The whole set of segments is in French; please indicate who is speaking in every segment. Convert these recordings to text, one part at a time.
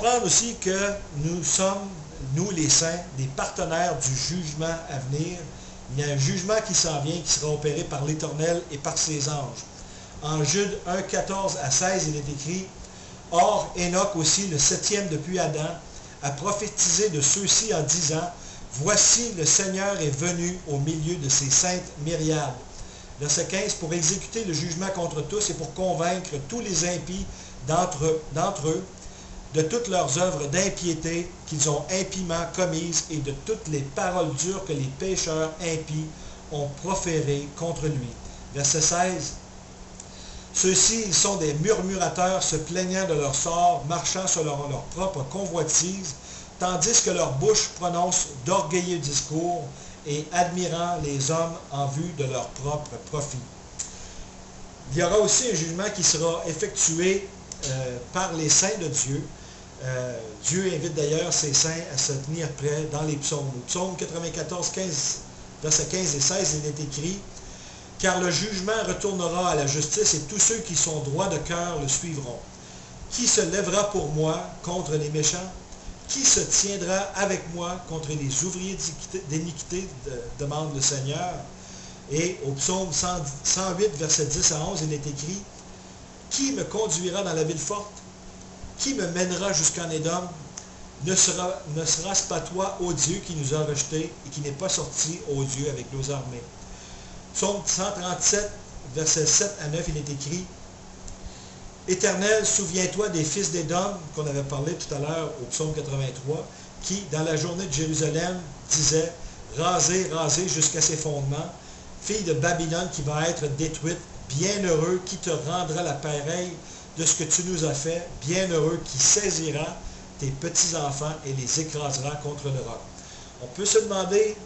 Speaker 1: comprendre aussi que nous sommes, nous les saints, des partenaires du jugement à venir. Il y a un jugement qui s'en vient, qui sera opéré par l'Éternel et par ses anges. En Jude 1, 14 à 16, il est écrit, « Or, Enoch aussi, le septième depuis Adam, a prophétisé de ceux-ci en disant, « Voici, le Seigneur est venu au milieu de ses saintes myriades. » Verset 15, « Pour exécuter le jugement contre tous et pour convaincre tous les impies d'entre eux, de toutes leurs œuvres d'impiété qu'ils ont impiment commises et de toutes les paroles dures que les pécheurs impies ont proférées contre lui. » Verset 16. « Ceux-ci, ils sont des murmurateurs, se plaignant de leur sort, marchant selon leur propre convoitise, tandis que leur bouche prononce d'orgueilleux discours et admirant les hommes en vue de leur propre profit. » Il y aura aussi un jugement qui sera effectué par les saints de Dieu. Dieu invite d'ailleurs ses saints à se tenir prêts dans les psaumes. Au psaume 94, 15, versets 15 et 16, il est écrit, « Car le jugement retournera à la justice et tous ceux qui sont droits de cœur le suivront. Qui se lèvera pour moi contre les méchants? Qui se tiendra avec moi contre les ouvriers d'iniquité, demande le Seigneur. » Et au psaume 108, versets 10 à 11, il est écrit, « Qui me conduira dans la ville forte? Qui me mènera jusqu'en Édom? Ne sera-ce pas toi, ô Dieu, qui nous a rejetés et qui n'est pas sorti, ô Dieu, avec nos armées? » Psaume 137, versets 7 à 9, il est écrit, « Éternel, souviens-toi des fils d'Édom, qu'on avait parlé tout à l'heure au psaume 83, qui, dans la journée de Jérusalem, disaient, rasez, rasez jusqu'à ses fondements, fille de Babylone qui va être détruite, bienheureux qui te rendra la pareille de ce que tu nous as fait, bienheureux qui saisira tes petits-enfants et les écrasera contre le roc. » On peut se demander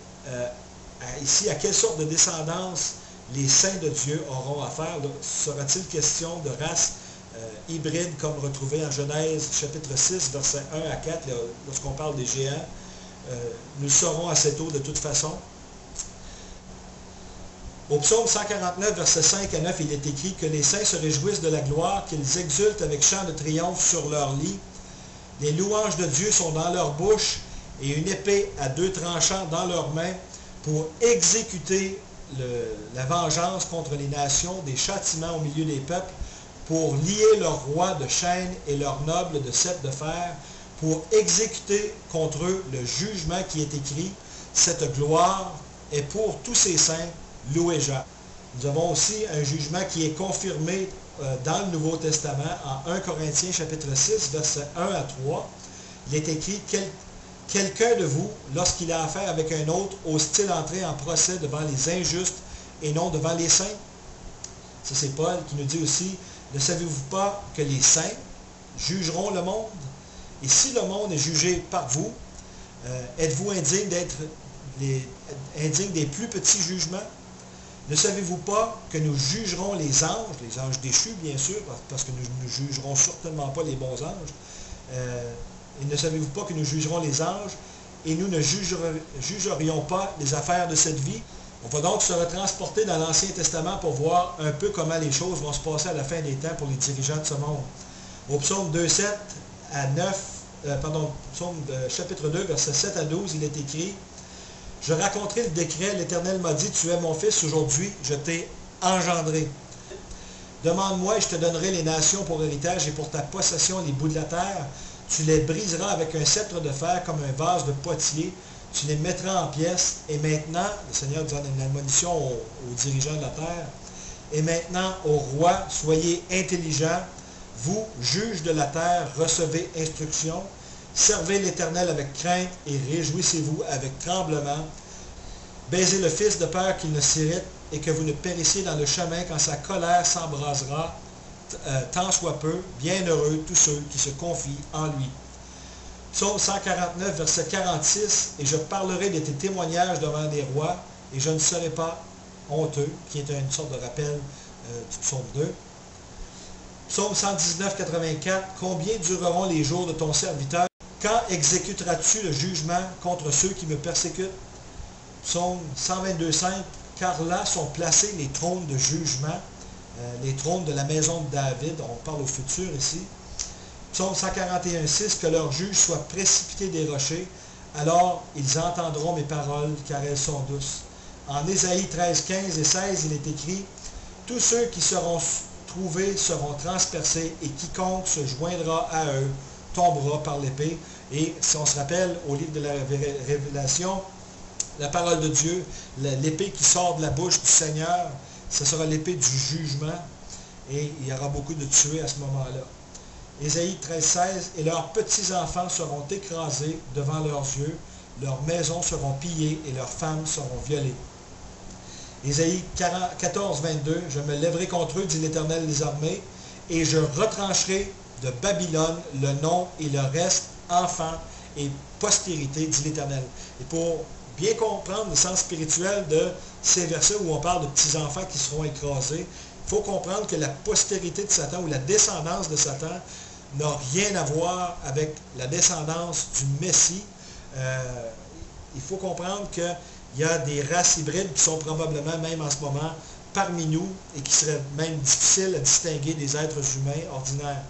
Speaker 1: ici à quelle sorte de descendance les saints de Dieu auront affaire. Sera-t-il question de race hybride comme retrouvé en Genèse chapitre 6, versets 1 à 4, lorsqu'on parle des géants? Nous le saurons assez tôt de toute façon. Au psaume 149, versets 5 à 9, il est écrit que les saints se réjouissent de la gloire, qu'ils exultent avec chant de triomphe sur leur lit. Les louanges de Dieu sont dans leur bouche et une épée à deux tranchants dans leurs mains pour exécuter la vengeance contre les nations, des châtiments au milieu des peuples, pour lier leurs rois de chaînes et leurs nobles de cèpes de fer, pour exécuter contre eux le jugement qui est écrit. Cette gloire est pour tous ces saints, louez Jah. Nous avons aussi un jugement qui est confirmé dans le Nouveau Testament, en 1 Corinthiens chapitre 6, versets 1 à 3. Il est écrit, « Quelqu'un de vous, lorsqu'il a affaire avec un autre, ose-t-il entrer en procès devant les injustes et non devant les saints? » Ça, c'est Paul qui nous dit aussi, « Ne savez-vous pas que les saints jugeront le monde? Et si le monde est jugé par vous, êtes-vous indigne des plus petits jugements? Ne savez-vous pas que nous jugerons les anges déchus, bien sûr, parce que nous ne jugerons certainement pas les bons anges. Et ne savez-vous pas que nous jugerons les anges et nous ne jugerions pas les affaires de cette vie? » On va donc se retransporter dans l'Ancien Testament pour voir un peu comment les choses vont se passer à la fin des temps pour les dirigeants de ce monde. Au psaume 2, 7 à 9, psaume chapitre 2, versets 7 à 12, il est écrit, « Je raconterai le décret, l'Éternel m'a dit, tu es mon fils, aujourd'hui je t'ai engendré. Demande-moi et je te donnerai les nations pour héritage et pour ta possession les bouts de la terre. Tu les briseras avec un sceptre de fer comme un vase de potier. Tu les mettras en pièces. Et maintenant, le Seigneur donne une admonition aux dirigeants de la terre. Et maintenant, ô roi, soyez intelligents. Vous, juges de la terre, recevez instruction. Servez l'Éternel avec crainte et réjouissez-vous avec tremblement. Baisez le Fils de peur qu'il ne s'irrite et que vous ne périssiez dans le chemin quand sa colère s'embrasera, tant soit peu, bienheureux tous ceux qui se confient en lui. » Psaume 149, verset 46, « Et je parlerai de tes témoignages devant les rois, et je ne serai pas honteux », qui est une sorte de rappel du psaume 2. Psaume 119, 84, « Combien dureront les jours de ton serviteur? Quand exécuteras-tu le jugement contre ceux qui me persécutent? » Psaume 122, 5, « Car là sont placés les trônes de jugement, les trônes de la maison de David. » On parle au futur ici. Psaume 141,6, que leurs juges soient précipités des rochers, alors ils entendront mes paroles, car elles sont douces. En Ésaïe 13, 15 et 16, il est écrit, tous ceux qui seront trouvés seront transpercés, et quiconque se joindra à eux tombera par l'épée. Et si on se rappelle, au livre de la Révélation, la parole de Dieu, l'épée qui sort de la bouche du Seigneur, ce sera l'épée du jugement, et il y aura beaucoup de tués à ce moment-là. Ésaïe 13, 16, et leurs petits-enfants seront écrasés devant leurs yeux, leurs maisons seront pillées et leurs femmes seront violées. Ésaïe 14, 22, je me lèverai contre eux, dit l'Éternel des armées, et je retrancherai de Babylone le nom et le reste, enfants et postérité, dit l'Éternel. Et pour bien comprendre le sens spirituel de ces versets où on parle de petits-enfants qui seront écrasés, il faut comprendre que la postérité de Satan ou la descendance de Satan n'a rien à voir avec la descendance du Messie. Il faut comprendre qu'il y a des races hybrides qui sont probablement, même en ce moment, parmi nous et qui seraient même difficiles à distinguer des êtres humains ordinaires.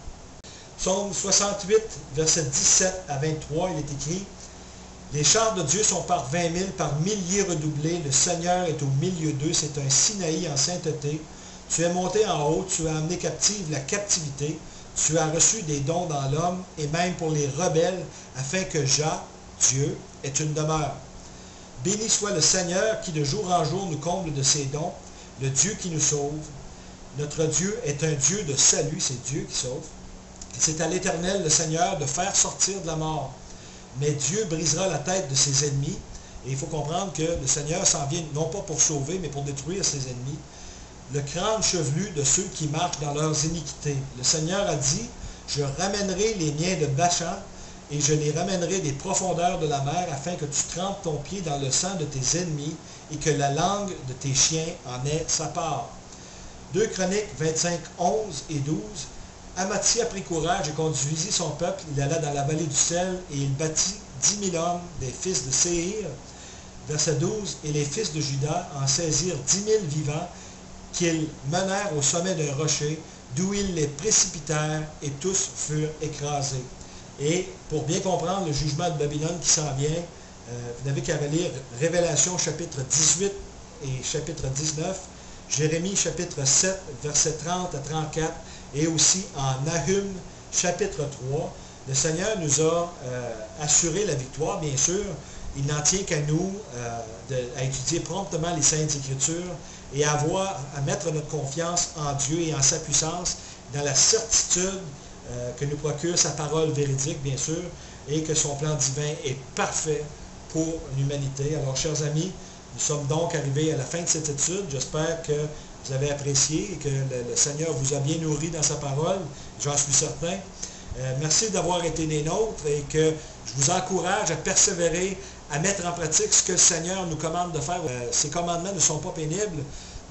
Speaker 1: Psaume 68, versets 17 à 23, il est écrit, « Les chars de Dieu sont par 20 000, par milliers redoublés, le Seigneur est au milieu d'eux, c'est un Sinaï en sainteté. Tu es monté en haut, tu as amené captive la captivité, tu as reçu des dons dans l'homme, et même pour les rebelles, afin que Jah, Dieu, ait une demeure. Béni soit le Seigneur qui de jour en jour nous comble de ses dons, le Dieu qui nous sauve. Notre Dieu est un Dieu de salut, c'est Dieu qui sauve. C'est à l'Éternel, le Seigneur, de faire sortir de la mort. Mais Dieu brisera la tête de ses ennemis. Et il faut comprendre que le Seigneur s'en vient non pas pour sauver, mais pour détruire ses ennemis. Le crâne chevelu de ceux qui marchent dans leurs iniquités. Le Seigneur a dit, je ramènerai les miens de Bachan, et je les ramènerai des profondeurs de la mer, afin que tu trempes ton pied dans le sang de tes ennemis, et que la langue de tes chiens en ait sa part. 2 Chroniques 25, 11 et 12. Amathia prit courage et conduisit son peuple. Il alla dans la vallée du sel, et il bâtit 10 000 hommes des fils de Séhir. Verset 12. Et les fils de Juda en saisirent 10 000 vivants, qu'ils menèrent au sommet d'un rocher, d'où ils les précipitèrent, et tous furent écrasés. Et pour bien comprendre le jugement de Babylone qui s'en vient, vous n'avez qu'à lire Révélation chapitre 18 et chapitre 19, Jérémie chapitre 7, versets 30 à 34, et aussi en Nahum chapitre 3. Le Seigneur nous a assuré la victoire, bien sûr. Il n'en tient qu'à nous à étudier promptement les Saintes Écritures et à mettre notre confiance en Dieu et en sa puissance, dans la certitude que nous procure sa parole véridique, bien sûr, et que son plan divin est parfait pour l'humanité. Alors, chers amis, nous sommes donc arrivés à la fin de cette étude. J'espère que vous avez apprécié et que le Seigneur vous a bien nourri dans sa parole. J'en suis certain. Merci d'avoir été des nôtres et que je vous encourage à persévérer, à mettre en pratique ce que le Seigneur nous commande de faire. Ces commandements ne sont pas pénibles.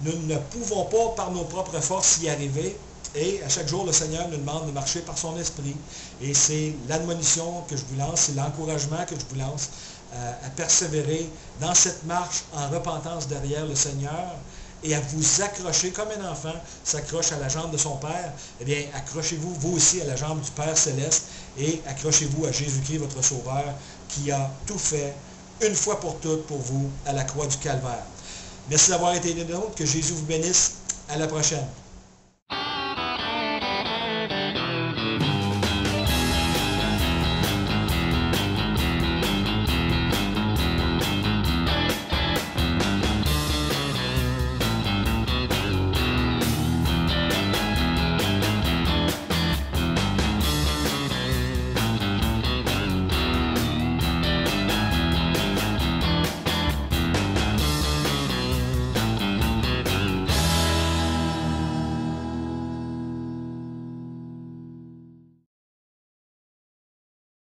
Speaker 1: Nous ne pouvons pas, par nos propres forces, y arriver. Et à chaque jour, le Seigneur nous demande de marcher par son esprit. Et c'est l'admonition que je vous lance, c'est l'encouragement que je vous lance à persévérer dans cette marche en repentance derrière le Seigneur et à vous accrocher comme un enfant s'accroche à la jambe de son Père. Eh bien, accrochez-vous, vous aussi, à la jambe du Père Céleste et accrochez-vous à Jésus-Christ, votre Sauveur, qui a tout fait une fois pour toutes pour vous à la croix du Calvaire. Merci d'avoir été des nôtres. Que Jésus vous bénisse. À la prochaine.